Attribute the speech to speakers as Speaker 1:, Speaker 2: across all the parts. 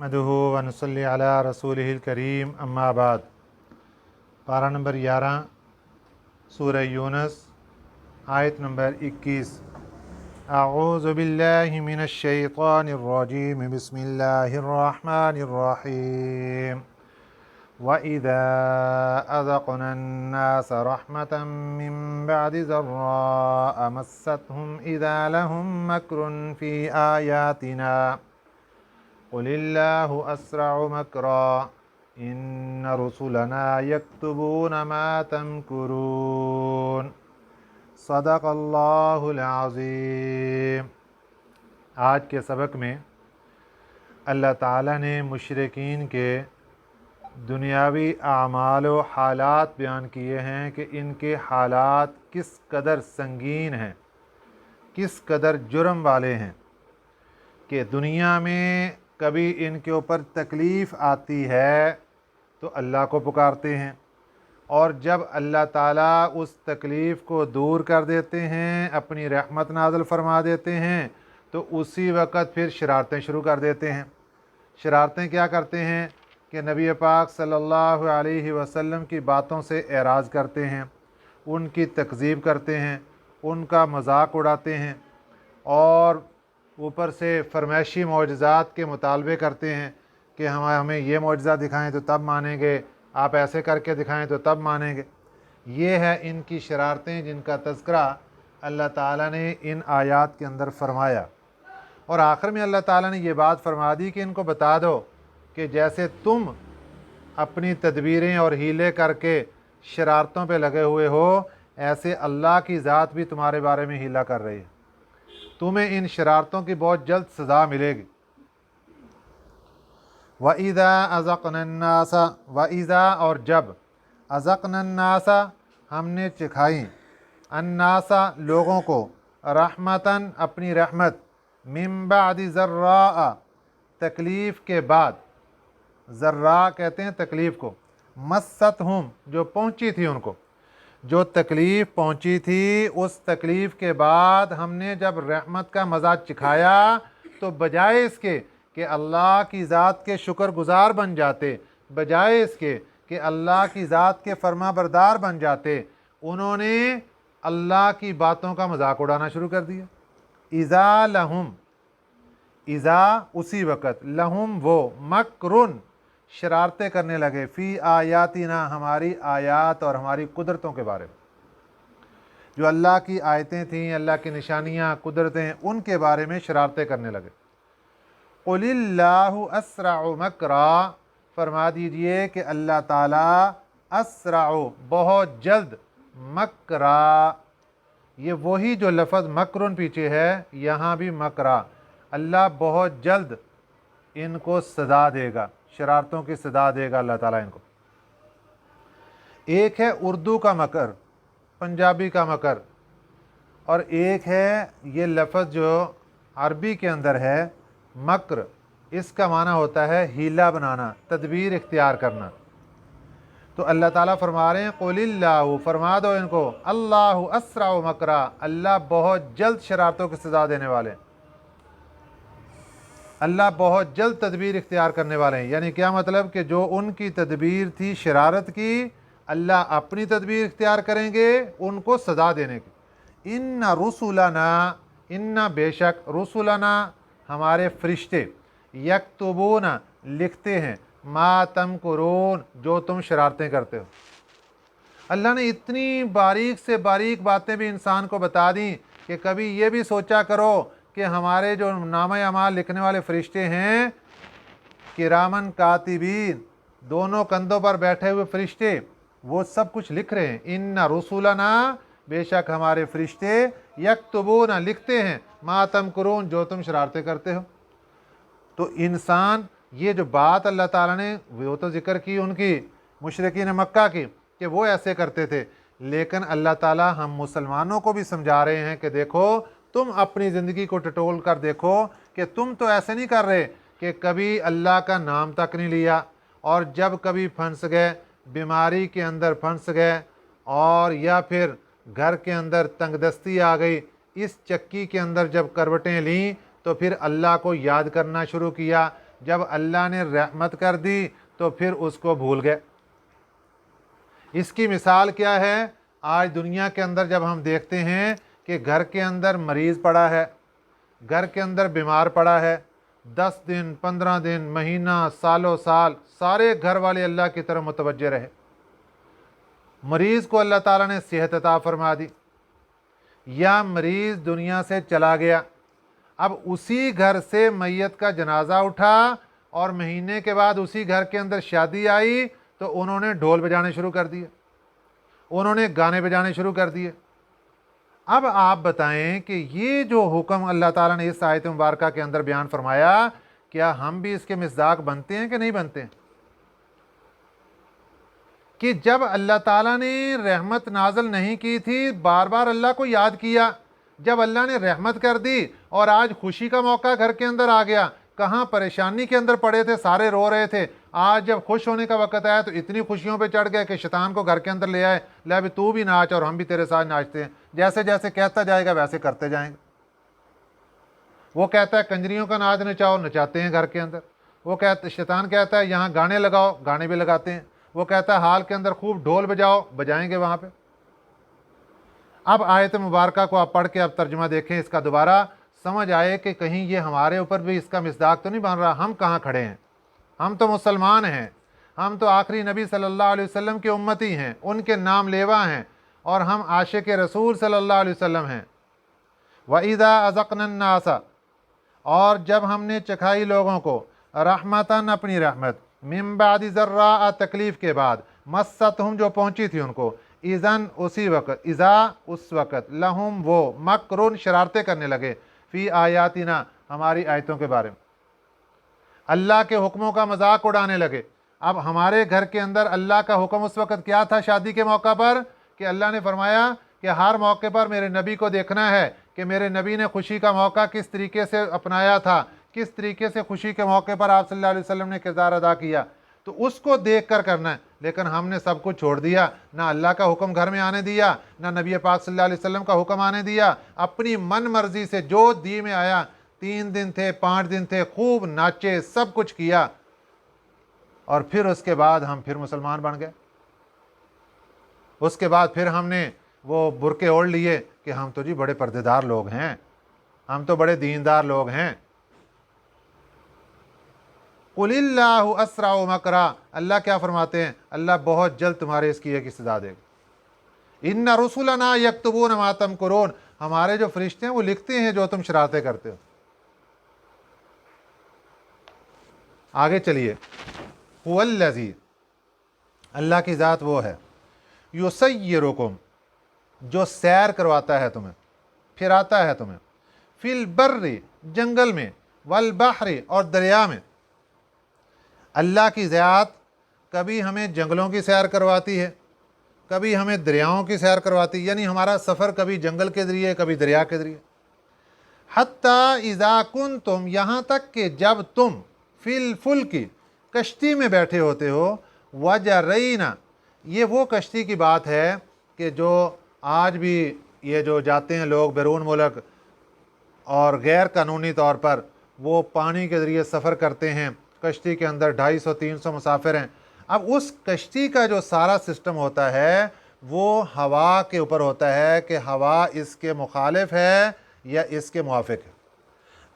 Speaker 1: मदहू व नसल्ली अला रसूलिहिल करीम अम्मा बाद। पारा नंबर 11 सूरह यूनुस आयत नंबर 21। अऊज़ु बिल्लाहि मिनश शैतानिर रजीम बिस्मिल्लाहिर रहमानिर रहीम। व इज़ा अज़क़ना अन्नास रहमतन मिन बअदि ज़र्राअ मस्सतहुम इज़ा लहुम मक्रुन फ़ी आयातिना क़ुलिल्लाहु अस्रअु मकरा इन्न रुसुलना यक्तुबून मा तमकुरून। सदक़ल्लाहुल अज़ीम। आज के सबक में अल्लाह ताला ने मुशरिकीन के दुनियावी आमाल व हालात बयान किए हैं कि इनके हालात किस कदर संगीन हैं, किस कदर जुर्म वाले हैं कि दुनिया में कभी इनके ऊपर तकलीफ़ आती है तो अल्लाह को पुकारते हैं, और जब अल्लाह ताला उस तकलीफ़ को दूर कर देते हैं, अपनी रहमत नाज़िल फरमा देते हैं, तो उसी वक़्त फिर शरारतें शुरू कर देते हैं। शरारतें क्या करते हैं कि नबी पाक सल्लल्लाहु अलैहि वसल्लम की बातों से एराज़ करते हैं, उनकी तकज़ीब करते हैं, उनका मजाक उड़ाते हैं, और ऊपर से फरमाइशी मौजज़ात के मुतालबे करते हैं कि हमें ये मौजज़ा दिखाएं तो तब मानेंगे, आप ऐसे करके दिखाएं तो तब मानेंगे। ये है इनकी शरारतें जिनका तज़किरा अल्लाह ताला ने इन आयात के अंदर फरमाया। और आखिर में अल्लाह ताला ने ये बात फरमा दी कि इनको बता दो कि जैसे तुम अपनी तदबीरें और हीले करके शरारतों पे लगे हुए हो, ऐसे अल्लाह की ज़ात भी तुम्हारे बारे में हीला कर रही है। तुम्हें इन शरारतों की बहुत जल्द सज़ा मिलेगी। वइज़ा अज़क़ना अन्नासा, वइज़ा और जब, अज़क़ना अन्नासा हमने चिखाई, अन्नासा लोगों को, रहमतन अपनी रहमत, मिन बअदि ज़र्राअ तकलीफ़ के बाद, ज़र्रा कहते हैं तकलीफ़ को, मस्सतहुम जो पहुँची थी उनको, जो तकलीफ़ पहुँची थी उस तकलीफ़ के बाद हमने जब रहमत का मज़ा चिखाया तो बजाय इसके कि अल्लाह की ज़ात के शुक्रगुज़ार बन जाते, बजाय इसके कि अल्लाह की ज़ात के फर्मा बरदार बन जाते, उन्होंने अल्लाह की बातों का मजाक उड़ाना शुरू कर दिया। इज़ा लहुम, इज़ा उसी वक़्त, लहुम वो, मकरुन शरारतें करने लगे, फ़ी आयातिना हमारी आयात और हमारी कुदरतों के बारे में, जो अल्लाह की आयतें थीं, अल्लाह की निशानियाँ, कुदरतें, उनके बारे में शरारतें करने लगे। क़ुलिल्लाहु अस्रअु मकरा, फरमा दीजिए कि अल्लाह ताला अस्रअु बहुत जल्द, मकरा ये वही जो लफ्ज़ मकरुन पीछे है, यहाँ भी मकरा, अल्लाह बहुत जल्द इनको सज़ा देगा, शरारतों की सज़ा देगा अल्लाह ताला इनको। एक है उर्दू का मकर, पंजाबी का मकर, और एक है ये लफ्ज़ जो अरबी के अंदर है मकर, इसका माना होता है हीला बनाना, तदबीर इख्तियार करना। तो अल्लाह ताला फरमा रहे हैं क़ुलिल्लाहु, फरमा दो इनको, अल्लाहु अस्रअु मकरा, अल्लाह बहुत जल्द शरारतों की सज़ा देने वाले हैं, अल्लाह बहुत जल्द तदबीर इख्तियार करने वाले हैं। यानी क्या मतलब कि जो उनकी तदबीर थी शरारत की, अल्लाह अपनी तदबीर इख्तियार करेंगे उनको सज़ा देने की। इन्ना रुसुलना, इन्ना बेशक, रुसुलना हमारे फरिश्ते, यक्तुबूना लिखते हैं, मा तमकुरून जो तुम शरारतें करते हो। अल्लाह ने इतनी बारीक से बारीक बातें भी इंसान को बता दी कि कभी ये भी सोचा करो कि हमारे जो नामा अमाल लिखने वाले फरिश्ते हैं, किरामन कातिबीन, दोनों कंधों पर बैठे हुए फरिश्ते, वो सब कुछ लिख रहे हैं। इन्ना रुसुलना बेशक हमारे फरिश्ते, यक्तुबूना लिखते हैं, मा तमकुरून जो तुम शरारतें करते हो। तो इंसान ये जो बात अल्लाह ताला ने वो तो ज़िक्र की उनकी मुशरिकीन मक्का की कि वो ऐसे करते थे, लेकिन अल्लाह ताला हम मुसलमानों को भी समझा रहे हैं कि देखो तुम अपनी ज़िंदगी को टटोल कर देखो कि तुम तो ऐसे नहीं कर रहे कि कभी अल्लाह का नाम तक नहीं लिया, और जब कभी फंस गए, बीमारी के अंदर फंस गए, और या फिर घर के अंदर तंगदस्ती आ गई, इस चक्की के अंदर जब करवटें लीं तो फिर अल्लाह को याद करना शुरू किया جب اللہ نے رحمت کر دی تو پھر اس کو بھول گئے۔ اس کی مثال کیا ہے؟ آج دنیا کے اندر جب ہم دیکھتے ہیں کہ گھر کے اندر مریض پڑا ہے، گھر کے اندر بیمار پڑا ہے، 10 دن 15 دن مہینہ سالوں سال سارے گھر والے اللہ کی طرف متوجہ رہے، مریض کو اللہ تعالیٰ نے صحت عطا فرما دی، یا مریض دنیا سے چلا گیا، اب اسی گھر سے میت کا جنازہ اٹھا اور مہینے کے بعد اسی گھر کے اندر شادی آئی تو انہوں نے ڈھول بجانے شروع کر دیے، انہوں نے گانے بجانے شروع کر دیے۔ اب آپ بتائیں کہ یہ جو حکم اللہ تعالیٰ نے اس آیت مبارکہ کے اندر بیان فرمایا، کیا ہم بھی اس کے مصداق بنتے ہیں کہ نہیں بنتے ہیں؟ کہ جب اللہ تعالیٰ نے رحمت نازل نہیں کی تھی، بار بار اللہ کو یاد کیا، جب اللہ نے رحمت کر دی اور آج خوشی کا موقع گھر کے اندر آ گیا، کہاں پریشانی کے اندر پڑے تھے، سارے رو رہے تھے، آج جب خوش ہونے کا وقت آیا تو اتنی خوشیوں پہ چڑھ گئے کہ شیطان کو گھر کے اندر لے آئے، لے ابھی تو بھی ناچ اور ہم بھی تیرے ساتھ ناچتے ہیں، جیسے جیسے کہتا جائے گا ویسے کرتے جائیں گے۔ وہ کہتا ہے کنجریوں کا ناچ نچاؤ، نچاتے ہیں گھر کے اندر۔ وہ کہتا شیطان کہتا ہے یہاں گانے لگاؤ، گانے بھی لگاتے ہیں۔ وہ کہتا ہے ہال کے اندر خوب ڈھول بجاؤ، بجائیں گے وہاں پہ۔ اب آیت مبارکہ کو آپ پڑھ کے اب ترجمہ دیکھیں اس کا، دوبارہ سمجھ آئے کہ کہیں یہ ہمارے اوپر بھی اس کا مصداق تو نہیں بن رہا۔ ہم کہاں کھڑے ہیں؟ ہم تو مسلمان ہیں، ہم تو آخری نبی صلی اللہ علیہ وسلم کے امتی ہیں، ان کے نام لیوا ہیں، اور ہم عاشق رسول صلی اللہ علیہ وسلم ہیں۔ وَإِذَا أَذَقْنَا النَّاسَ، اور جب ہم نے چکھائی لوگوں کو، رحمتاً اپنی رحمت، من بعد ضراء تکلیف کے بعد، مستہم جو پہنچی تھی ان کو، اذن اسی وقت، اذا اس وقت، لہم وہ، مکرن شرارتیں کرنے لگے، فی آیاتنا ہماری آیتوں کے بارے میں، اللہ کے حکموں کا مذاق اڑانے لگے۔ اب ہمارے گھر کے اندر اللہ کا حکم اس وقت کیا تھا شادی کے موقع پر؟ کہ اللہ نے فرمایا کہ ہر موقع پر میرے نبی کو دیکھنا ہے کہ میرے نبی نے خوشی کا موقع کس طریقے سے اپنایا تھا، کس طریقے سے خوشی کے موقع پر آپ صلی اللہ علیہ وسلم نے کردار ادا کیا، تو اس کو دیکھ کر کرنا ہے۔ لیکن ہم نے سب کچھ چھوڑ دیا، نہ اللہ کا حکم گھر میں آنے دیا، نہ نبی پاک صلی اللہ علیہ وسلم کا حکم آنے دیا، اپنی من مرضی سے جو دی میں آیا، 3 دن تھے 5 دن تھے، خوب ناچے، سب کچھ کیا، اور پھر اس کے بعد ہم پھر مسلمان بن گئے۔ اس کے بعد پھر ہم نے وہ برقعے اوڑھ لیے کہ ہم تو جی بڑے پردے دار لوگ ہیں، ہم تو بڑے دیندار لوگ ہیں۔ قُلِ اللَّهُ أَسْرَعُ مَكْرًا، اللہ کیا فرماتے ہیں؟ اللہ بہت جلد تمہارے اس کی ایک سزا دے گا۔ إِنَّ رُسُلَنَا يَكْتُبُونَ مَا تَمْكُرُونَ، ہمارے جو فرشتے ہیں وہ لکھتے ہیں جو تم شرارتیں کرتے ہو۔ آگے چلیے، هُوَ الَّذِي، اللہ کی ذات وہ ہے، يُسَيِّرُكُمْ، جو سیر کرواتا ہے تمہیں، پھراتا ہے تمہیں، فی البر، جنگل میں، والبحر، اور دریا میں۔ اللہ کی ذات کبھی ہمیں جنگلوں کی سیر کرواتی ہے، کبھی ہمیں دریاؤں کی سیر کرواتی ہے، یعنی ہمارا سفر کبھی جنگل کے ذریعے کبھی دریا کے ذریعے۔ حتی اذا کنتم، یہاں تک کہ جب تم، فی الفلک، کشتی میں بیٹھے ہوتے ہو، وجرینا، یہ وہ کشتی کی بات ہے کہ جو آج بھی یہ جو جاتے ہیں لوگ بیرون ملک اور غیر قانونی طور پر وہ پانی کے ذریعے سفر کرتے ہیں، کشتی کے اندر 250 300 مسافر ہیں۔ اب اس کشتی کا جو سارا سسٹم ہوتا ہے وہ ہوا کے اوپر ہوتا ہے کہ ہوا اس کے مخالف ہے یا اس کے موافق ہے۔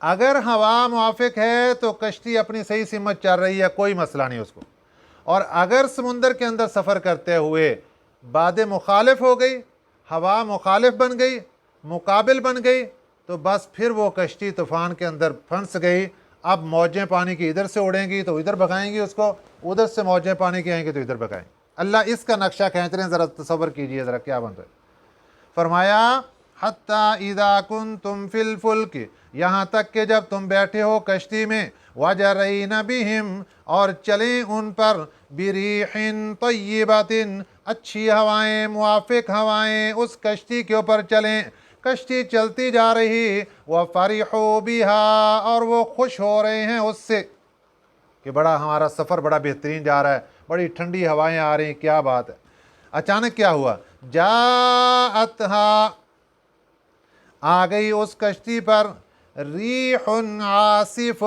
Speaker 1: اگر ہوا موافق ہے تو کشتی اپنی صحیح سمت چل رہی ہے، کوئی مسئلہ نہیں اس کو، اور اگر سمندر کے اندر سفر کرتے ہوئے باد مخالف ہو گئی، ہوا مخالف بن گئی، مقابل بن گئی، تو بس پھر وہ کشتی طوفان کے اندر پھنس گئی۔ اب موجیں پانی کی ادھر سے اڑیں گی تو ادھر بھگائیں گی اس کو، ادھر سے موجیں پانی کی آئیں گی تو ادھر بھگائیں گی۔ اللہ اس کا نقشہ کھینچ رہے ہیں، ذرا تصور کیجئے ذرا کیا بن رہا ہے۔ فرمایا حتی اذا کنتم فی الفلک، یہاں تک کہ جب تم بیٹھے ہو کشتی میں، وجرین بہم، اور چلیں ان پر، بریح طیبۃ، اچھی ہوائیں، موافق ہوائیں اس کشتی کے اوپر چلیں، کشتی چلتی جا رہی، وفرحوا بہا، اور وہ خوش ہو رہے ہیں اس سے کہ بڑا ہمارا سفر بڑا بہترین جا رہا ہے، بڑی ٹھنڈی ہوائیں آ رہی ہیں، کیا بات ہے۔ اچانک کیا ہوا؟ جاءتھا، آ گئی اس کشتی پر، ریح عاصف،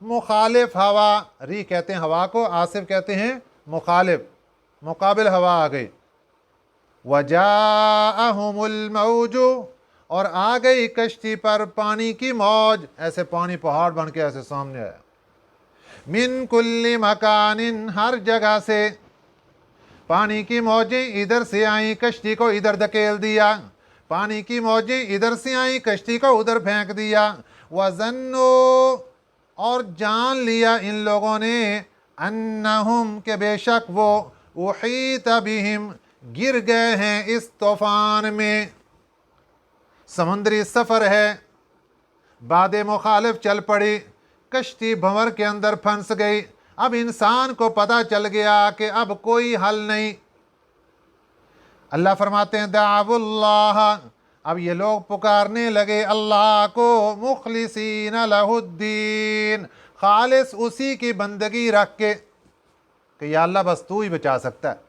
Speaker 1: मुखालिफ हवा, री कहते हैं हवा को, आसिफ कहते हैं मुखालिफ, मुकाबिल हवा आ गई। वजाअहुमुल मौजु, और आ गई कश्ती पर पानी की मौज, ऐसे पानी पहाड़ बन के ऐसे सामने आया। मिन कुल्ली मकानिन, हर जगह से पानी की मौजें इधर से आई, कश्ती को इधर धकेल दिया। पानी की मौजें इधर से आई, कश्ती को उधर फेंक दिया। वज़न्नो, और जान लिया इन लोगों ने, अन्नहुम, के बेशक वो, उहीत बिहिम, गिर गए हैं इस तूफान में। समुद्री सफ़र है, बादे मुखालिफ चल पड़ी, कश्ती भंवर के अंदर फंस गई। अब इंसान को पता चल गया कि अब कोई हल नहीं। अल्लाह फरमाते हैं दावुल्लाह, अब ये लोग पुकारने लगे अल्लाह को, मुखलिसीन लहुद्दीन, खालिस उसी की बंदगी रख के कि या अल्लाह बस तू ही बचा सकता है।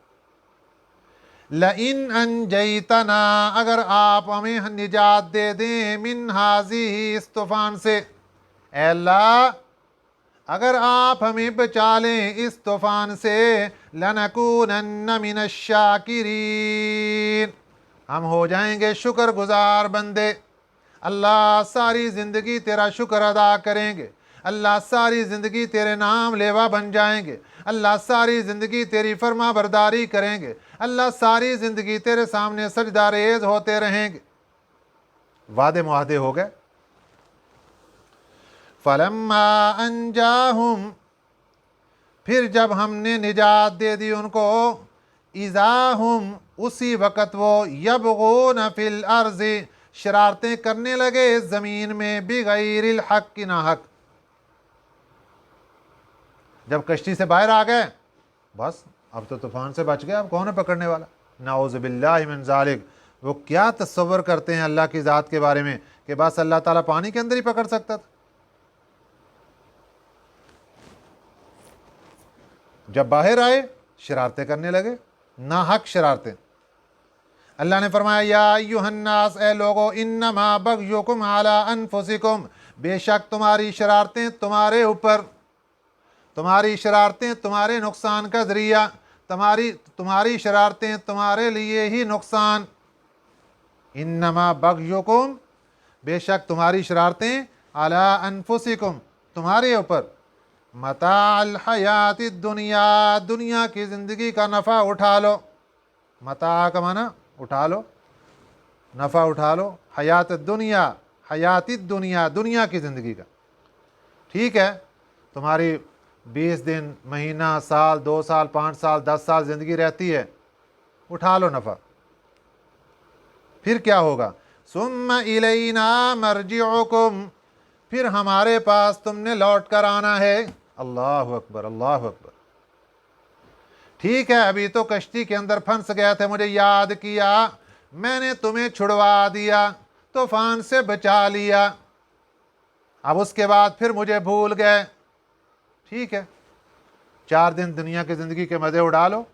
Speaker 1: लइन अंजैतना, अगर आप हमें निजात दे दें, मिन हाज़िही, इस तूफान से, ऐ अल्लाह अगर आप हमें बचा लें इस तूफान से, लनकूनन्न मिनश्शाकिरीन, हम हो जाएंगे शुक्रगुजार बंदे। अल्लाह सारी ज़िंदगी तेरा शुक्र अदा करेंगे, अल्लाह सारी ज़िंदगी तेरे नाम लेवा बन जाएंगे, अल्लाह सारी ज़िंदगी तेरी फर्मा बरदारी करेंगे, अल्लाह सारी ज़िंदगी तेरे सामने सजदा रेज़ होते रहेंगे। वादे मुआहदे हो गए। फलम्मा अंजाहुम, फिर जब हमने निजात दे दी उनको, इज़ाहुम, उसी वक़्त वो, यबगून फिल अर्ज़ि, शरारतें करने लगे इस ज़मीन में, बिगैरिल हक़, की ना हक़। जब कश्ती से बाहर आ गए, बस अब तो तूफ़ान से बच गए, अब कौन है पकड़ने वाला। नाऊज़ु बिल्लाहि मिन ज़ालिक, वो क्या तस्वर करते हैं अल्लाह की ज़ात के बारे में कि बस अल्लाह ताला पानी के अंदर ही पकड़ सकता था। जब बाहर आए शरारतें करने लगे, ना हक शरारतें। अल्लाह ने फरमाया या अय्युहन्नास, ए लोगो, इन्नमा बग़युकुम अला अनफुसिकुम, बेशक तुम्हारी शरारतें तुम्हारे ऊपर, तुम्हारी शरारतें तुम्हारे नुकसान का ज़रिया, तुम्हारी शरारतें तुम्हारे लिए ही नुकसान। इन्नमा बग़युकुम, बेशक तुम्हारी शरारतें, अला अनफुसिकुम, तुम्हारे ऊपर, मताअल हयाति दुनिया, दुनिया की ज़िंदगी का नफ़ा उठा लो। मता का माना उठा लो, नफ़ा उठा लो। हयात दुनिया, हयाती दुनिया, दुनिया की ज़िंदगी का। ठीक है, तुम्हारी 20 दिन, महीना, साल, 2 साल, 5 साल, 10 साल ज़िंदगी रहती है, उठा लो नफ़ा। फिर क्या होगा, सुम्मा इलैना मर्जिउकुम, फिर हमारे पास तुमने लौट कर आना है। अल्लाहु अकबर, अल्लाहु अकबर। ठीक है, अभी तो कश्ती के अंदर फंस गए थे, मुझे याद किया, मैंने तुम्हें छुड़वा दिया, तूफान से बचा लिया, अब उसके बाद फिर मुझे भूल गए। ठीक है, 4 दिन दुनिया की ज़िंदगी के मज़े उड़ा लो।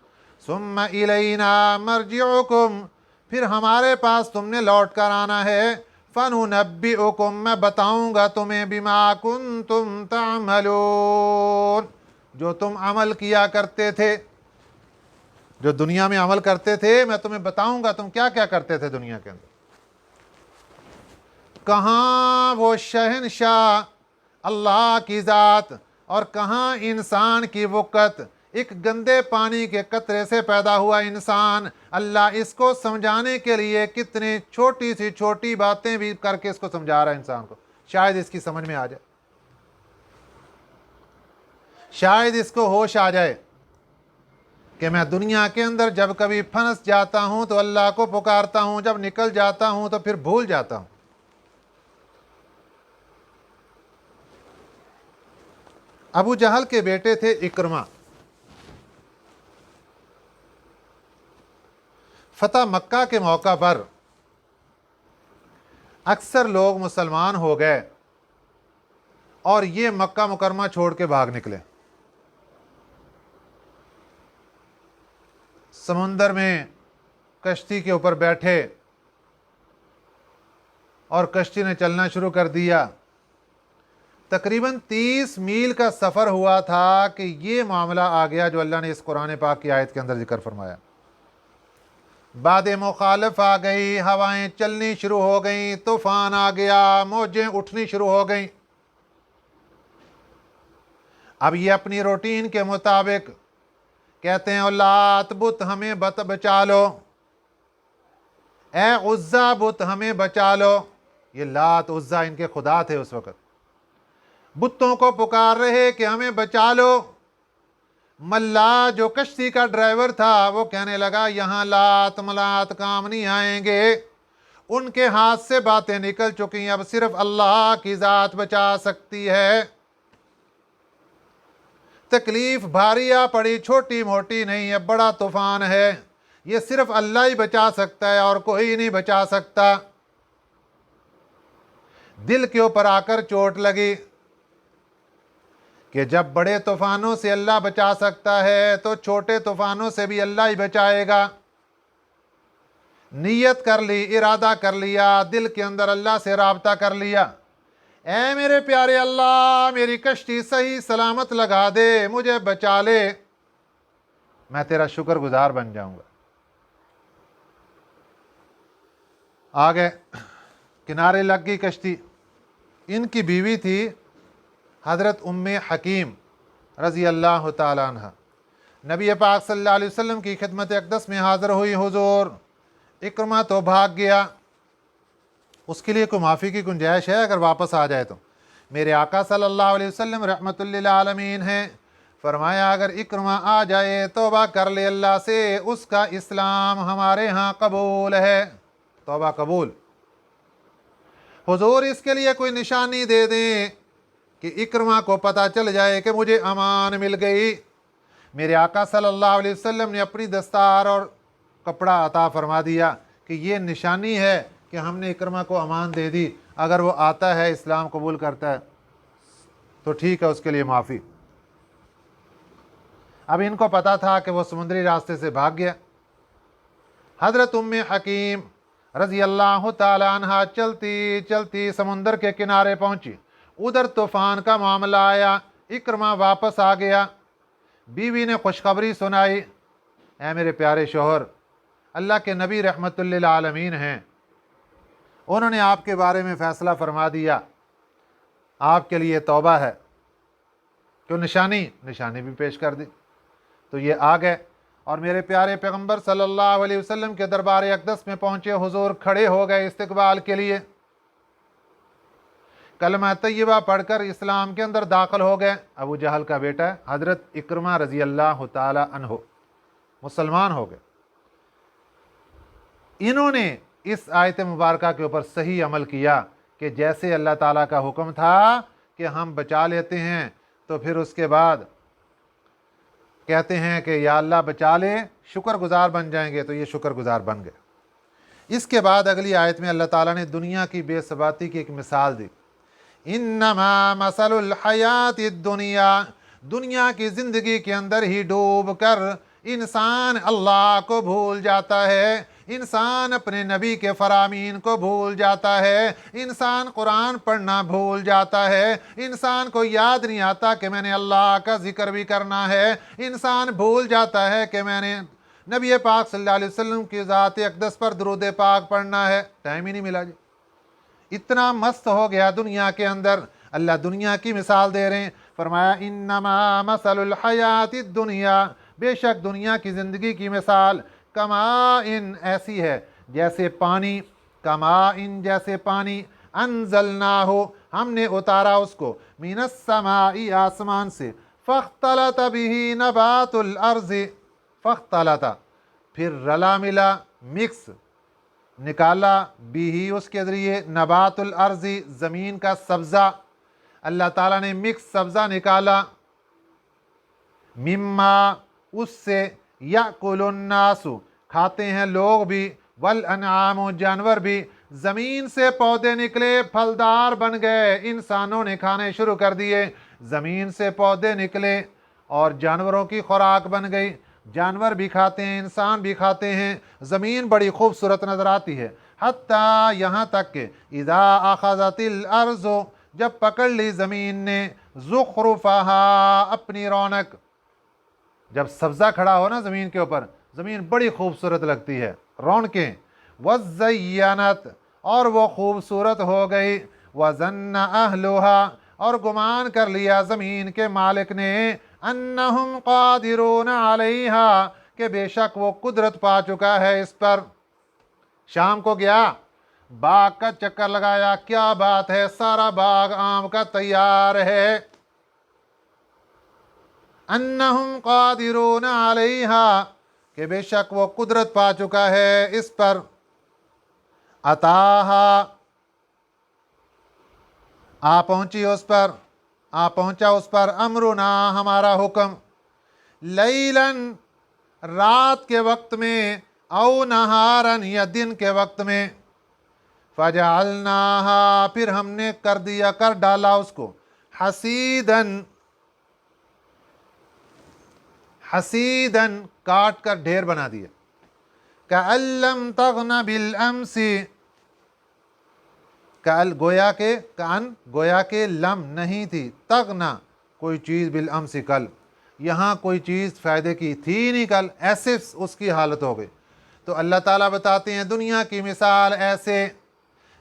Speaker 1: सुम्मा इलैना मर्जिउकुम, फिर हमारे पास तुमने लौट कर आना है। फनुनब्बिउकुम, मैं बताऊंगा तुम्हें, बिमा कुंतुम तामलून, जो तुम अमल किया करते थे, जो दुनिया में अमल करते थे, मैं तुम्हें बताऊंगा तुम क्या क्या करते थे दुनिया के अंदर। कहाँ वो शहनशाह अल्लाह की ज़ात और कहाँ इंसान की वक़्त। एक गंदे पानी के कतरे से पैदा हुआ इंसान, अल्लाह इसको समझाने के लिए कितने छोटी सी छोटी बातें भी करके इसको समझा रहा है इंसान को, शायद इसकी समझ में आ जाए, शायद इसको होश आ जाए कि मैं दुनिया के अंदर जब कभी फंस जाता हूं तो अल्लाह को पुकारता हूं, जब निकल जाता हूं तो फिर भूल जाता हूं। अबू जहल के बेटे थे इक्रमा। फतह मक्का के मौका पर अक्सर लोग मुसलमान हो गए और ये मक्का मुकरमा छोड़ के भाग निकले। समुंदर में कश्ती के ऊपर बैठे और कश्ती ने चलना शुरू कर दिया। तकरीबन 30 मील का सफ़र हुआ था कि ये मामला आ गया जो अल्लाह ने इस कुरान पाक की आयत के अंदर जिक्र फरमाया। बाद मुखालिफ आ गई, हवाएं चलनी शुरू हो गई, तूफान आ गया, मौजें उठनी शुरू हो गई। अब ये अपनी रूटीन के मुताबिक कहते हैं, लात बुत हमें बचा लो, ए उज़्ज़ा बुत हमें बचा लो। ये लात उज़्ज़ा इनके खुदा थे उस वक़्त, बुतों को पुकार रहे कि हमें बचा लो। मल्ला जो कश्ती का ड्राइवर था वो कहने लगा, यहाँ लात मलात काम नहीं आएंगे, उनके हाथ से बातें निकल चुकी, अब सिर्फ अल्लाह की ज़ात बचा सकती है। तकलीफ भारी आ पड़ी, छोटी मोटी नहीं, अब बड़ा तूफान है, ये सिर्फ अल्लाह ही बचा सकता है और कोई नहीं बचा सकता। दिल के ऊपर आकर चोट लगी कि जब बड़े तूफानों से अल्लाह बचा सकता है तो छोटे तूफानों से भी अल्लाह ही बचाएगा। नीयत कर ली, इरादा कर लिया, दिल के अंदर अल्लाह से राब्ता कर लिया, ऐ मेरे प्यारे अल्लाह मेरी कश्ती सही सलामत लगा दे, मुझे बचा ले, मैं तेरा शुक्रगुजार बन जाऊंगा। आ गए, किनारे लग गई कश्ती। इनकी बीवी थी हज़रत उम्मे हकीम रज़ी अल्लाह ताला अन्हा, नबी पाक सल्लल्लाहु अलैहि वसल्लम की खिदमत अक़दस में हाज़िर हुई। हुज़ूर, इक्रमा तो भाग गया, उसके लिए कोई माफ़ी की गुंजाइश है अगर वापस आ जाए तो? मेरे आका सल्लल्लाहु अलैहि वसल्लम रहमतुल लिल आलमीन हैं। फरमाया, अगर इक्रमा आ जाए तौबा कर ले अल्लाह से, उसका इस्लाम हमारे यहाँ कबूल है, तौबा कबूल। हुज़ूर, इसके लिए कोई निशानी दे दें कि इक्रमा को पता चल जाए कि मुझे अमान मिल गई। मेरे आका सल्लल्लाहु अलैहि वसल्लम ने अपनी दस्तार और कपड़ा अता फरमा दिया कि ये निशानी है कि हमने इक्रमा को अमान दे दी, अगर वो आता है इस्लाम कबूल करता है तो ठीक है, उसके लिए माफ़ी। अब इनको पता था कि वो समुद्री रास्ते से भाग गया। हज़रत उम्मे हकीम रज़ी अल्लाह ताला अन्हा चलती चलती समुंदर के किनारे पहुंची। उधर तूफ़ान का मामला आया, इक्रमा वापस आ गया। बीवी ने खुशखबरी सुनाई, ऐ मेरे प्यारे शोहर, अल्लाह के नबी रहमतुल लिल आलमीन हैं, उन्होंने आपके बारे में फ़ैसला फरमा दिया, आपके लिए तौबा है। क्यों? निशानी भी पेश कर दी। तो ये आ गए और मेरे प्यारे पैगंबर सल्लल्लाहु अलैहि वसल्लम के दरबार अक़दस में पहुँचे। हुज़ूर खड़े हो गए इस्तकबाल के लिए, कलमा तय्यबा पढ़कर इस्लाम के अंदर दाखिल हो गए। अबू जहल का बेटा है हज़रत इक्रमा रज़ी अल्लाह ताला अन्हु, मुसलमान हो गए। इन्होंने इस आयत मुबारका के ऊपर सही अमल किया कि जैसे अल्लाह ताला का हुक्म था कि हम बचा लेते हैं, तो फिर उसके बाद कहते हैं कि या अल्लाह बचा ले, शुक्रगुजार बन जाएंगे, तो ये शुक्रगुजार बन गए। इसके बाद अगली आयत में अल्लाह ताला ने दुनिया की बेसबाती की एक मिसाल दी। इन्नमा मसलुल हयाति दुनिया, दुनिया की ज़िंदगी के अंदर ही डूब कर इंसान अल्लाह को भूल जाता है, इंसान अपने नबी के फरामीन को भूल जाता है, इंसान कुरान पढ़ना भूल जाता है, इंसान को याद नहीं आता कि मैंने अल्लाह का जिक्र भी करना है, इंसान भूल जाता है कि मैंने नबी पाक सल्लल्लाहु अलैहि वसल्लम की ज़ात अक़दस पर दुरूद पाक पढ़ना है। टाइम ही नहीं मिला जी, इतना मस्त हो गया दुनिया के अंदर। अल्लाह दुनिया की मिसाल दे रहे हैं, फरमाया इन्नमा मसलुल हयाति दुनिया, बेशक दुनिया की ज़िंदगी की मिसाल कमा इन ऐसी है जैसे पानी, कमा इन जैसे पानी, अनज़लना हो हमने उतारा उसको, मिनस समाई आसमान से, फ़ख्तलत बिही नबातुल अर्ज़, फ़ख्तलता फिर रला मिला, मिक्स निकाला, बिही उसके ज़रिए, नबातुल अर्ज़ी ज़मीन का सब्ज़ा, अल्लाह ताला ने मिक्स सब्ज़ा निकाला, मिम्मा उससे, याकुलुन्नासु खाते हैं लोग भी, वल अनआमु जानवर भी, ज़मीन से पौधे निकले फलदार बन गए, इंसानों ने खाने शुरू कर दिए, ज़मीन से पौधे निकले और जानवरों की खुराक बन गई, जानवर भी खाते हैं, इंसान भी खाते हैं, ज़मीन बड़ी खूबसूरत नज़र आती है। हत्ता यहाँ तक कि इज़ा अख़ज़तिल अर्ज़ु, جب پکڑ لی زمین نے زخرفہا اپنی رونق، جب سبزہ کھڑا ہو نا زمین کے اوپر، زمین بڑی خوبصورت لگتی ہے، رونقیں، وزینت اور وہ خوبصورت ہو گئی، وظن اہلھا اور گمان کر لیا زمین کے مالک نے، انہم قادرون علیہا کہ بے شک وہ قدرت پا چکا ہے اس پر۔ شام کو گیا، باغ کا چکر لگایا، کیا بات ہے، سارا باغ آم کا تیار ہے، انہم قادرون علیہا کہ بے شک وہ قدرت پا چکا ہے اس پر، اتاہا آ پہنچی اس پر، آ پہنچا اس پر، امرنا ہمارا حکم، لیلاً رات کے وقت میں، او نہاراً یا دن کے وقت میں، فجعلناہا پھر ہم نے کر ڈالا اس کو، حسیداً حسیداً کاٹ کر ڈھیر بنا دیا، کأن لم تغن بالامس گویا کہ لم نہیں تھی، تغنا کوئی چیز بالامس کل، یہاں کوئی چیز فائدے کی تھی نہیں کل، ایسے اس کی حالت ہو گئی۔ تو اللہ تعالیٰ بتاتے ہیں دنیا کی مثال ایسے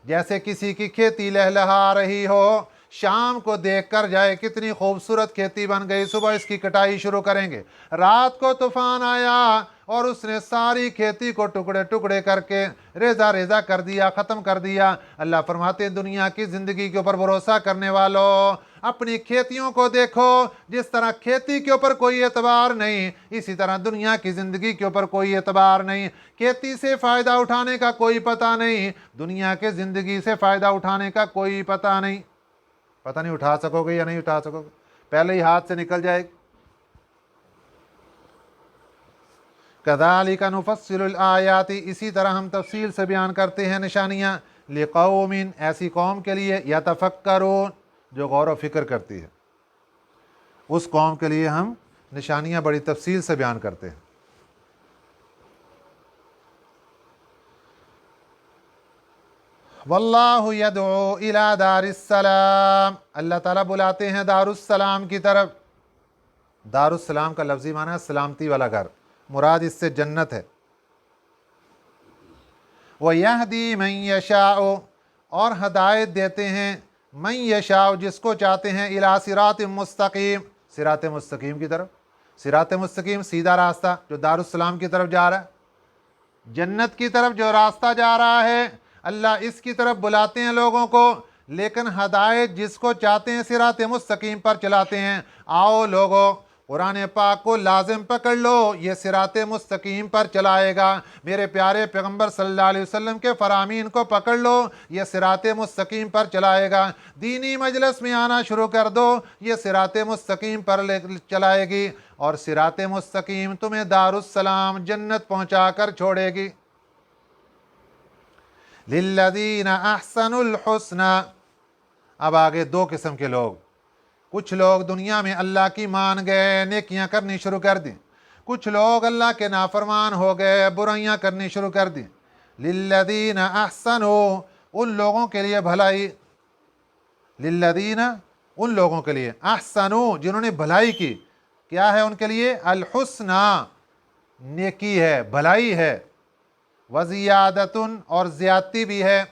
Speaker 1: جیسے کسی کی کھیتی لہلہا رہی ہو، شام کو دیکھ کر جائے کتنی خوبصورت کھیتی بن گئی، صبح اس کی کٹائی شروع کریں گے، رات کو طوفان آیا اور اس نے ساری کھیتی کو ٹکڑے ٹکڑے کر کے ریزہ ریزہ کر دیا، ختم کر دیا۔ اللہ فرماتے ہیں دنیا کی زندگی کے اوپر بھروسہ کرنے والوں، اپنی کھیتیوں کو دیکھو، جس طرح کھیتی کے اوپر کوئی اعتبار نہیں، اسی طرح دنیا کی زندگی کے اوپر کوئی اعتبار نہیں، کھیتی سے فائدہ اٹھانے کا کوئی پتہ نہیں، دنیا کے زندگی سے فائدہ اٹھانے کا کوئی پتہ نہیں، پتہ نہیں اٹھا سکو گے یا نہیں اٹھا سکو گے، پہلے ہی ہاتھ سے نکل جائے گی۔ کذالک نفصل الآیات اسی طرح ہم تفصیل سے بیان کرتے ہیں نشانیاں، لقوم ایسی قوم کے لیے، یتفکرون جو غور و فکر کرتی ہے، اس قوم کے لیے ہم نشانیاں بڑی تفصیل سے بیان کرتے ہیں۔ واللہ یدعو الی دار السلام اللہ تعالیٰ بلاتے ہیں دار السلام کی طرف۔ دار السلام کا لفظی معنی ہے سلامتی والا گھر، مراد اس سے جنت ہے۔ وَيَهْدِي مَن يَشَاءُ اور ہدایت دیتے ہیں، من یشاء جس کو چاہتے ہیں، الی صراط مستقیم صراط مستقیم کی طرف۔ صراط مستقیم سیدھا راستہ جو دار السلام کی طرف جا رہا ہے، جنت کی طرف جو راستہ جا رہا ہے، اللہ اس کی طرف بلاتے ہیں لوگوں کو، لیکن ہدایت جس کو چاہتے ہیں صراط مستقیم پر چلاتے ہیں۔ آؤ لوگو قرآن پاک کو لازم پکڑ لو، یہ صراط مستقیم پر چلائے گا، میرے پیارے پیغمبر صلی اللہ علیہ وسلم کے فرامین کو پکڑ لو، یہ صراط مستقیم پر چلائے گا، دینی مجلس میں آنا شروع کر دو، یہ صراط مستقیم پر چلائے گی، اور صراط مستقیم تمہیں دار السلام جنت پہنچا کر چھوڑے گی۔ للذین احسنوا الحسنی اب آگے دو قسم کے لوگ، کچھ لوگ دنیا میں اللہ کی مان گئے، نیکیاں کرنی شروع کر دیں، کچھ لوگ اللہ کے نافرمان ہو گئے، برائیاں کرنی شروع کر دیں۔ للذین احسنوا ان لوگوں کے لیے بھلائی، للذین ان لوگوں کے لیے، احسنوا جنہوں نے بھلائی کی، کیا ہے ان کے لیے؟ الحسنی نیکی ہے، بھلائی ہے، وزیادتن اور زیادتی بھی ہے۔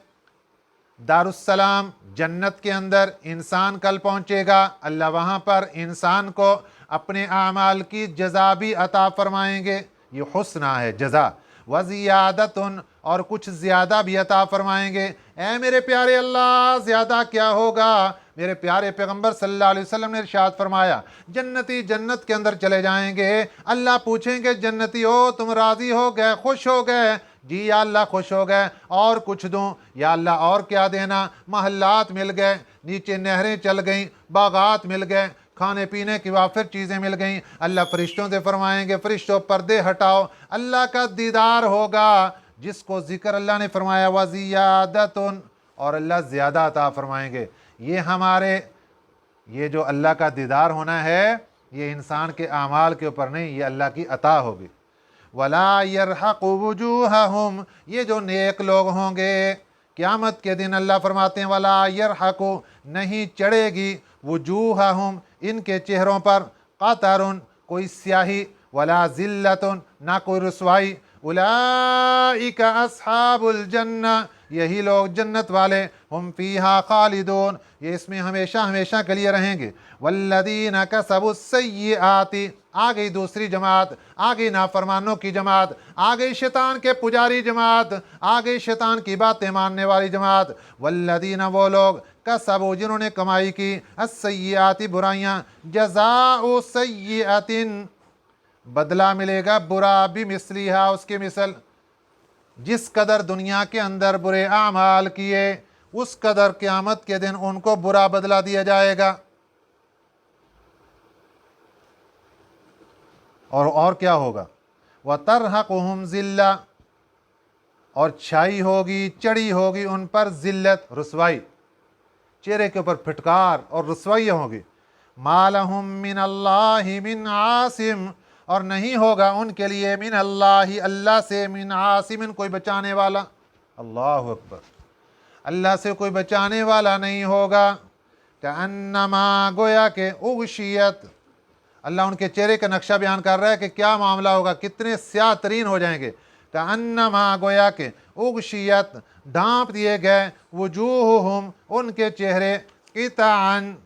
Speaker 1: دار السلام جنت کے اندر انسان کل پہنچے گا، اللہ وہاں پر انسان کو اپنے اعمال کی جزا بھی عطا فرمائیں گے، یہ حسنہ ہے جزا، وزیادتن اور کچھ زیادہ بھی عطا فرمائیں گے۔ اے میرے پیارے اللہ زیادہ کیا ہوگا؟ میرے پیارے پیغمبر صلی اللہ علیہ وسلم نے ارشاد فرمایا جنتی جنت کے اندر چلے جائیں گے، اللہ پوچھیں گے جنتی ہو تم راضی ہو گئے، خوش ہو گئے؟ جی یا اللہ خوش ہو گئے، اور کچھ دوں؟ یا اللہ اور کیا دینا؟ محلات مل گئے، نیچے نہریں چل گئیں، باغات مل گئے، کھانے پینے کی وافر چیزیں مل گئیں۔ اللہ فرشتوں سے فرمائیں گے فرشتوں پردے ہٹاؤ، اللہ کا دیدار ہوگا، جس کو ذکر اللہ نے فرمایا وزیادتن اور اللہ زیادہ عطا فرمائیں گے۔ یہ جو اللہ کا دیدار ہونا ہے یہ انسان کے اعمال کے اوپر نہیں، یہ اللہ کی عطا ہوگی۔ وَلَا يَرْحَقُ وُجُوهَهُمْ یہ جو نیک لوگ ہوں گے क़यामत के दिन अल्लाह फरमाते हैं वला यरहकु, नहीं चढ़ेगी वुजूहहुम, इनके चेहरों पर क़तरुन, कोई स्याही, वला ज़िल्लतुन, ना कोई रुसवाई। उलाइका अस्हाबुल जन्ना, यही लोग जन्नत वाले, हम फ़ीहा खालिदून, ये इसमें हमेशा हमेशा के लिए रहेंगे। वल्लदीना कसबुस्सय्यिआति, आ गई दूसरी जमात, आ गई नाफरमानों की जमात, आ गई शैतान के पुजारी जमात, आ गई शैतान की बातें मानने वाली जमात। वल्लदीना, वो लोग, कसबु, जिन्होंने कमाई की, अस्सय्यिआति, बुराइयाँ, जज़ाउ सय्यिअतिन, बदला मिलेगा बुरा भी मिसलिहा, उसके मिसल। जिस कदर दुनिया के अंदर बुरे आमाल किए, उस कदर क़यामत के दिन उनको बुरा बदला दिया जाएगा। और क्या होगा? व तरहकुहुम ज़िल्ला, और छाई होगी, चढ़ी होगी उन पर ज़िल्लत, रुसवाई, चेहरे के ऊपर फिटकार और रुसवाइयाँ होगी। मा लहुम मिनल्लाहि मिन आसिम, और नहीं होगा उनके लिए मिन अल्लाह, अल्लाह से, मिन आसिमिन, कोई बचाने वाला। अल्लाहु अकबर, अल्लाह से कोई बचाने वाला नहीं होगा। कअन्नमा, गोया के, उग़शियत, अल्लाह उनके चेहरे का नक्शा बयान कर रहा है कि क्या मामला होगा, कितने स्याह तरीन हो जाएंगे। कअन्नमा, गोया के, उग़शियत, ढांप दिए गए, वुजूहुहुम, उनके चेहरे, क़िताअन,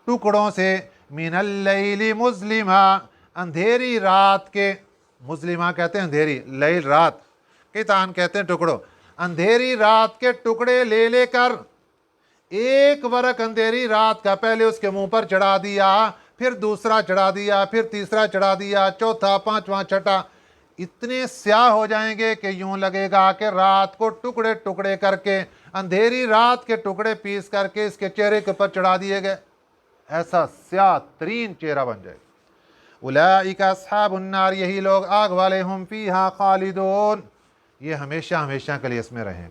Speaker 1: टुकड़ों से, मिनल लैली मुज़लिमा, अंधेरी रात के, मुज़लिमा कहते हैं अंधेरी, लैल रात, क़िताअन कहते हैं टुकड़ों, अंधेरी रात के टुकड़े ले लेकर, एक वरक अंधेरी रात का पहले उसके मुंह पर चढ़ा दिया, फिर दूसरा चढ़ा दिया, फिर तीसरा चढ़ा दिया, चौथा, पांचवा, छठा, इतने स्याह हो जाएंगे कि यूं लगेगा कि रात को टुकड़े टुकड़े करके, अंधेरी रात के टुकड़े पीस करके इसके चेहरे के ऊपर चढ़ा दिए गए। ऐसा स्याह तरीन चेहरा बन जाएगा। उलाइका अस्हाबुन नार, यही लोग आग वाले, हम फ़ीहा खालिदून, ये हमेशा हमेशा के लिए इसमें रहेंगे।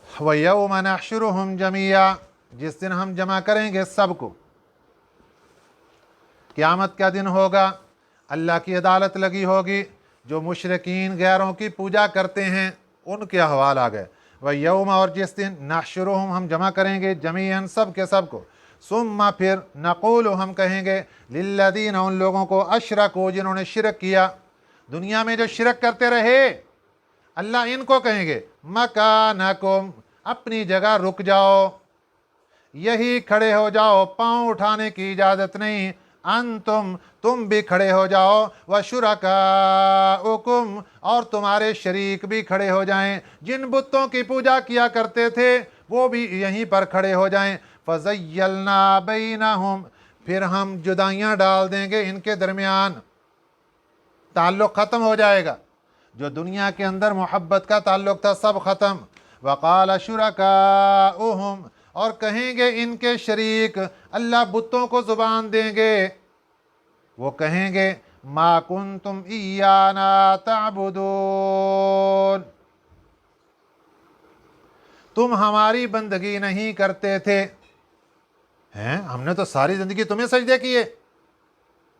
Speaker 1: व यौम नहशुरुहुम जमीआ, जिस दिन हम जमा करेंगे सबको, क़यामत का दिन होगा, अल्लाह की अदालत लगी होगी। जो मुशरिकीन गैरों की पूजा करते हैं उनके अहवाल आ गए। व यौम, और जिस दिन, नहशुरुहुम, हम जमा करेंगे, जमीअन, सब के सब को, सुम्मा, फिर, नक़ूलु, हम कहेंगे, लिल्लज़ीना, उन लोगों को, अशरकू, जिन्होंने शिरक किया, दुनिया में जो शिरक करते रहे, अल्लाह इनको कहेंगे, मकानकुम, अपनी जगह रुक जाओ, यही खड़े हो जाओ, पाँव उठाने की इजाज़त नहीं। अंतुम, तुम भी खड़े हो जाओ, व शुरकाउकुम, और तुम्हारे शरीक भी खड़े हो जाएं, जिन बुतों की पूजा किया करते थे वो भी यहीं पर खड़े हो जाएं। फ़ज़य्यलना बैनहुम, फिर हम जुदाइयाँ डाल देंगे इनके दरमियान, ताल्लुक़ ख़त्म हो जाएगा, जो दुनिया के अंदर मोहब्बत का ताल्लुक़ था सब ख़त्म। वक़ाल शुरकाउहुम, और कहेंगे इनके शरीक, अल्लाह बुतों को ज़ुबान देंगे, वो कहेंगे, मा कुंतुम इय्याना तअबुदून, तुम हमारी बंदगी नहीं करते थे, हैं, हमने तो सारी ज़िंदगी तुम्हें सजदे किए,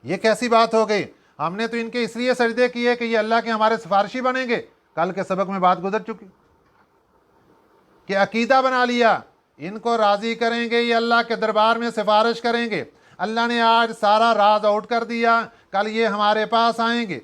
Speaker 1: ये कैसी बात हो गई? हमने तो इनके इसलिए सजदे किए कि ये अल्लाह के हमारे सिफारिशी बनेंगे। कल के सबक में बात गुजर चुकी कि अकीदा बना लिया, इनको राज़ी करेंगे, ये अल्लाह के दरबार में सिफारिश करेंगे। अल्लाह ने आज सारा राज आउट कर दिया, कल ये हमारे पास आएंगे।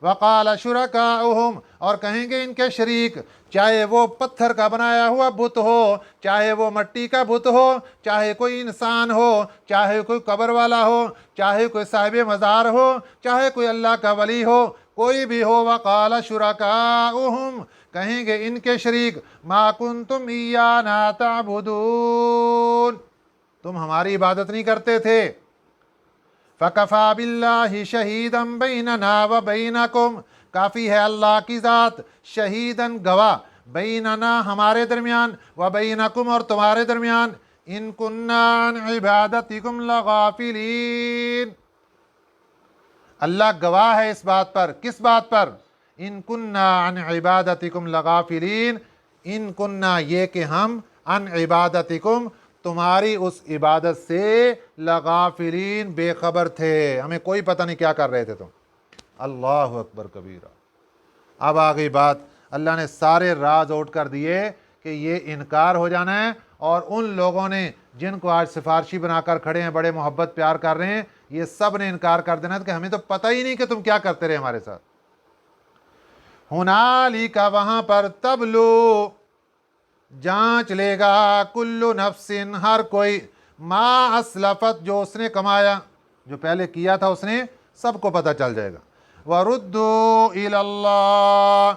Speaker 1: वक़ाल शुरकाउहुम, और कहेंगे इनके शरीक, चाहे वो पत्थर का बनाया हुआ बुत हो, चाहे वो मिट्टी का बुत हो, चाहे कोई इंसान हो, चाहे कोई कब्र वाला हो, चाहे कोई साहिब मज़ार हो, चाहे कोई अल्लाह का वली हो, कोई भी हो। वक़ाल शुरकाउहुम, कहेंगे इनके शरीक, मा कुंतुम इय्याना तअबुदून, तुम हमारी इबादत नहीं करते थे। फ़कफ़ा बिल्लाहि शहीदन बैनना व बैनकुम, काफ़ी है अल्लाह की ज़ात, शहीदन, गवाह, बैनना, हमारे दरमियान, व बैनकुम, और तुम्हारे दरमियान, इन कुन्ना अन इबादतिकुम लगाफिलीन, अल्लाह गवाह है इस बात पर। किस बात पर? इन कुन्ना अन इबादतिकुम लगाफिलीन, इन कुन्ना, ये कि हम, अन इबादतिकुम, तुम्हारी उस इबादत से, लगाफिलीन, बेखबर थे, हमें कोई पता नहीं क्या कर रहे थे तुम। अल्लाहु अकबर कबीरा। اب आ गई बात, अल्लाह ने सारे राज आउट कर दिए कि ये इनकार हो जाना है, और उन लोगों ने जिनको आज सिफारशी बनाकर खड़े हैं, बड़े मोहब्बत प्यार कर रहे हैं, ये सब ने इनकार कर देना कि हमें तो पता ही नहीं कि तुम क्या करते रहे हमारे साथ। हुनालिका, वहां पर, तबलू, जांच लेगा, कुल्लु नफ्सिन, हर कोई, मा असलफत, जो उसने कमाया, जो पहले किया था उसने, सबको पता चल जाएगा। वरुद्दू इलल्लाह,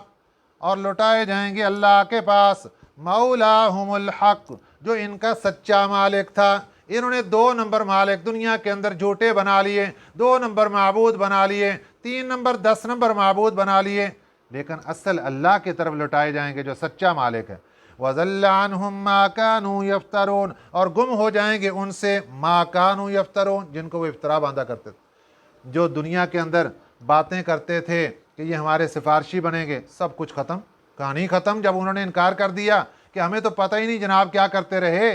Speaker 1: और लौटाए जाएंगे अल्लाह के पास, मौलाहुमुल हक, जो इनका सच्चा मालिक था। इन्होंने 2 नंबर मालिक दुनिया के अंदर झूठे बना लिए, 2 नंबर माबूद बना लिए, 3 नंबर 10 नंबर माबूद बना लिए, लेकिन असल अल्लाह की तरफ लौटाए जाएंगे जो सच्चा मालिक है। वज़ल्ला अन्हुम मा कानू यफ्तरून, और गुम हो जाएंगे उनसे, मा कानू यफ्तरून, जिनको वो इफ्तरा बांधा करते थे। जो दुनिया के अंदर बातें करते थे कि ये हमारे सिफारशी बनेंगे, सब कुछ ख़त्म, कहानी ख़त्म। जब उन्होंने इनकार कर दिया कि हमें तो पता ही नहीं जनाब क्या करते रहे,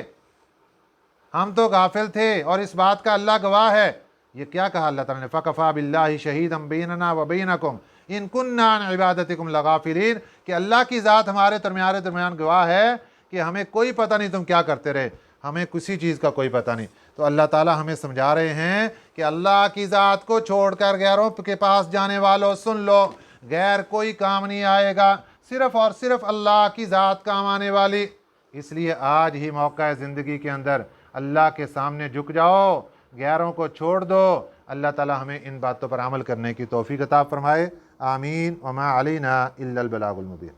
Speaker 1: हम तो गाफिल थे, और इस बात का अल्लाह गवाह है। ये क्या कहा अल्लाह ताला ने, फ़कफ़ा बिल्लाहि शहीदम बैनना व बैनकुम इन कुन्ना अन इबादतिकुम लगाफिलीन, कि अल्लाह की ज़ात हमारे दरमियान गवाह है कि हमें कोई पता नहीं तुम क्या करते रहे, हमें किसी चीज़ का कोई पता नहीं। तो अल्लाह ताला हमें समझा रहे हैं कि अल्लाह की ज़ात को छोड़कर गैरों के पास जाने वालों, सुन लो, गैर कोई काम नहीं आएगा, सिर्फ़ और सिर्फ अल्लाह की ज़ात काम आने वाली। इसलिए आज ही मौका है ज़िंदगी के अंदर, अल्लाह के सामने झुक जाओ, गैरों को छोड़ दो। अल्लाह ताला हमें इन बातों पर अमल करने की तौफीक अता फरमाए। आमीन। वमा अलैना इल्लल बलागुल मुबीन।